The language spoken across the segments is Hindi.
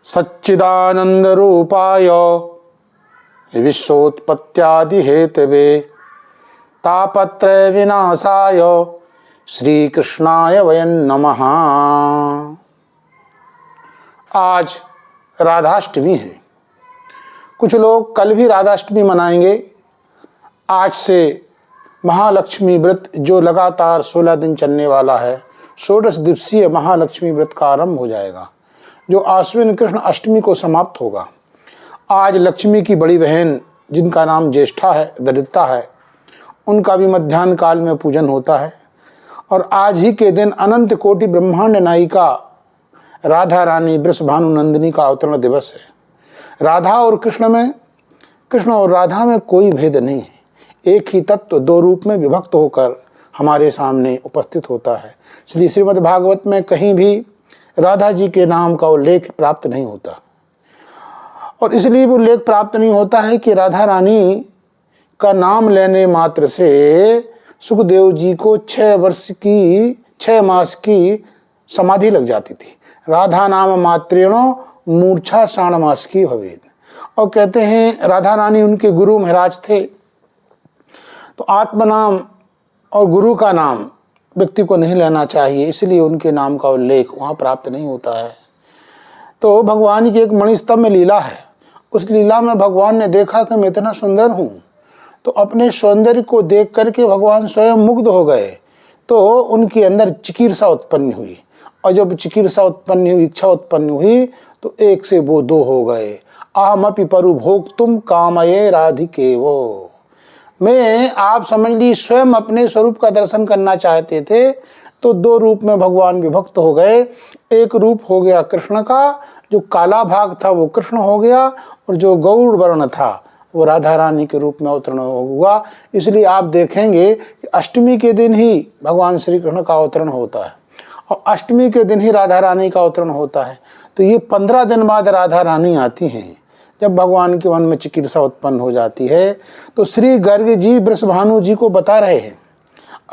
सच्चिदानंद रूपाय विश्वोत्पत्त्यादि हेतवे तापत्रय विनाशाय श्री कृष्णाय वयं नमः। आज राधाष्टमी है। कुछ लोग कल भी राधाष्टमी मनाएंगे। आज से महालक्ष्मी व्रत जो लगातार 16 दिन चलने वाला है, 16 दिवसीय महालक्ष्मी व्रत का आरंभ हो जाएगा, जो आश्विन कृष्ण अष्टमी को समाप्त होगा। आज लक्ष्मी की बड़ी बहन जिनका नाम ज्येष्ठा है, दरिद्रता है, उनका भी मध्याह्न काल में पूजन होता है। और आज ही के दिन अनंत कोटि ब्रह्मांड नायिका राधा रानी वृषभानु नंदिनी का अवतरण दिवस है। राधा और कृष्ण और राधा में कोई भेद नहीं है। एक ही तत्व दो रूप में विभक्त होकर हमारे सामने उपस्थित होता है। श्रीमद् भागवत में कहीं भी राधा जी के नाम का उल्लेख प्राप्त नहीं होता, और इसलिए भी उल्लेख प्राप्त नहीं होता है कि राधा रानी का नाम लेने मात्र से सुखदेव जी को 6 मास की समाधि लग जाती थी। राधा नाम मात्रेणो मूर्छा 6 मास की भवेद। और कहते हैं राधा रानी उनके गुरु महाराज थे, तो आत्मा नाम और गुरु का नाम व्यक्ति को नहीं लेना चाहिए, इसलिए उनके नाम का उल्लेख वहाँ प्राप्त नहीं होता है। तो भगवान की एक मणिस्तंभ में लीला है। उस लीला में भगवान ने देखा कि मैं इतना सुंदर हूँ, तो अपने सौंदर्य को देख करके भगवान स्वयं मुग्ध हो गए। तो उनके अंदर चिकीर्षा उत्पन्न हुई, और जब चिकीर्षा उत्पन्न हुई, इच्छा उत्पन्न हुई, तो एक से वो 2 हो गए। अहमपि परुभोक्तुम कामये राधिके वो। मैं, आप समझ ली, स्वयं अपने स्वरूप का दर्शन करना चाहते थे, तो 2 रूप में भगवान विभक्त हो गए। एक रूप हो गया कृष्ण का, जो काला भाग था वो कृष्ण हो गया, और जो गौड़ वर्ण था वो राधा रानी के रूप में अवतरण हुआ। इसलिए आप देखेंगे कि अष्टमी के दिन ही भगवान श्री कृष्ण का अवतरण होता है, और अष्टमी के दिन ही राधा रानी का अवतरण होता है। तो ये 15 दिन बाद राधा रानी आती हैं। जब भगवान के मन में चिकीर्षा उत्पन्न हो जाती है, तो श्री गर्ग जी वृषभानु जी को बता रहे हैं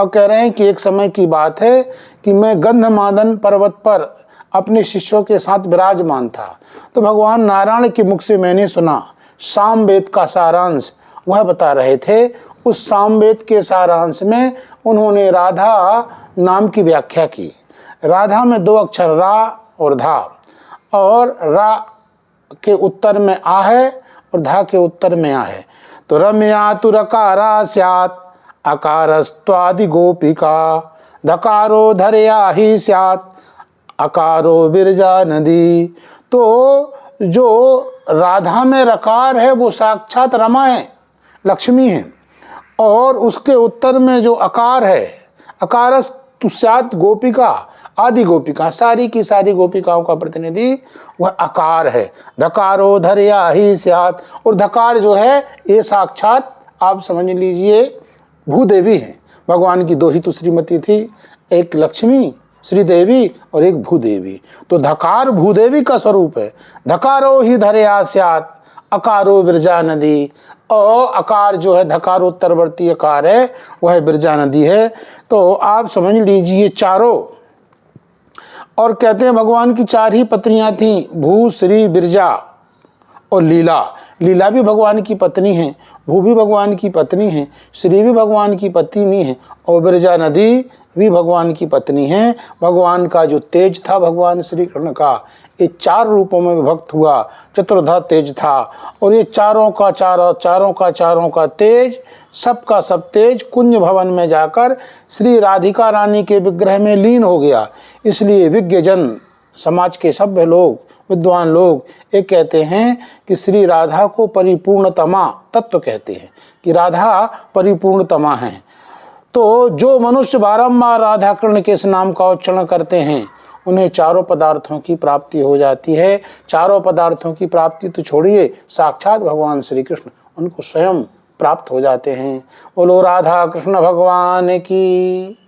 और कह रहे हैं कि एक समय की बात है कि मैं गंधमादन पर्वत पर अपने शिष्यों के साथ विराजमान था। तो भगवान नारायण के मुख से मैंने सुना, सामवेद का सारांश वह बता रहे थे। उस सामवेद के सारांश में उन्होंने राधा नाम की व्याख्या की। राधा में 2 अक्षर रा और धा, और रा के उत्तर में आ है और धा के उत्तर में आ है। तो रम्या तु रकारा स्यात् अकारस्त्वादि गोपिका, धकारो धरया ही स्यात् अकारो विरजा नदी। तो जो राधा में रकार है वो साक्षात रमा है, लक्ष्मी है, और उसके उत्तर में जो अकार है, अकारस्तु स्यात् गोपिका, आदि गोपिका, सारी की सारी गोपिकाओं का प्रतिनिधि वह अकार है। धकारो धरया ही स्यात्, और धकार जो है ये साक्षात आप समझ लीजिए भूदेवी है। भगवान की 2 ही तो श्रीमती थी, एक लक्ष्मी श्रीदेवी और एक भूदेवी। तो धकार भूदेवी का स्वरूप है। धकारो ही धरया स्यात् अकारो विरजा नदी, और अकार जो है धकारोत्तरवर्ती अकार है, वह विरजा नदी है। तो आप समझ लीजिए चारों, और कहते हैं भगवान की 4 ही पत्नियां थीं, भू श्री विरजा और लीला। लीला भी भगवान की पत्नी है, भू भी भगवान की पत्नी है, श्री भी भगवान की पत्नी है, और विरजा नदी भी भगवान की पत्नी है। भगवान का जो तेज था, भगवान श्री कृष्ण का, ये 4 रूपों में विभक्त हुआ, चतुर्धा तेज था। और ये चारों का तेज, सबका सब तेज कुंज भवन में जाकर श्री राधिका रानी के विग्रह में लीन हो गया। इसलिए विज्ञजन, समाज के सभ्य लोग, विद्वान लोग ये कहते हैं कि श्री राधा को परिपूर्णतमा तत्व कहते हैं, कि राधा परिपूर्णतमा है। तो जो मनुष्य बारंबार राधा कृष्ण के इस नाम का उच्चारण करते हैं, उन्हें चारों पदार्थों की प्राप्ति हो जाती है। चारों पदार्थों की प्राप्ति तो छोड़िए, साक्षात भगवान श्री कृष्ण उनको स्वयं प्राप्त हो जाते हैं। बोलो राधा कृष्ण भगवान की।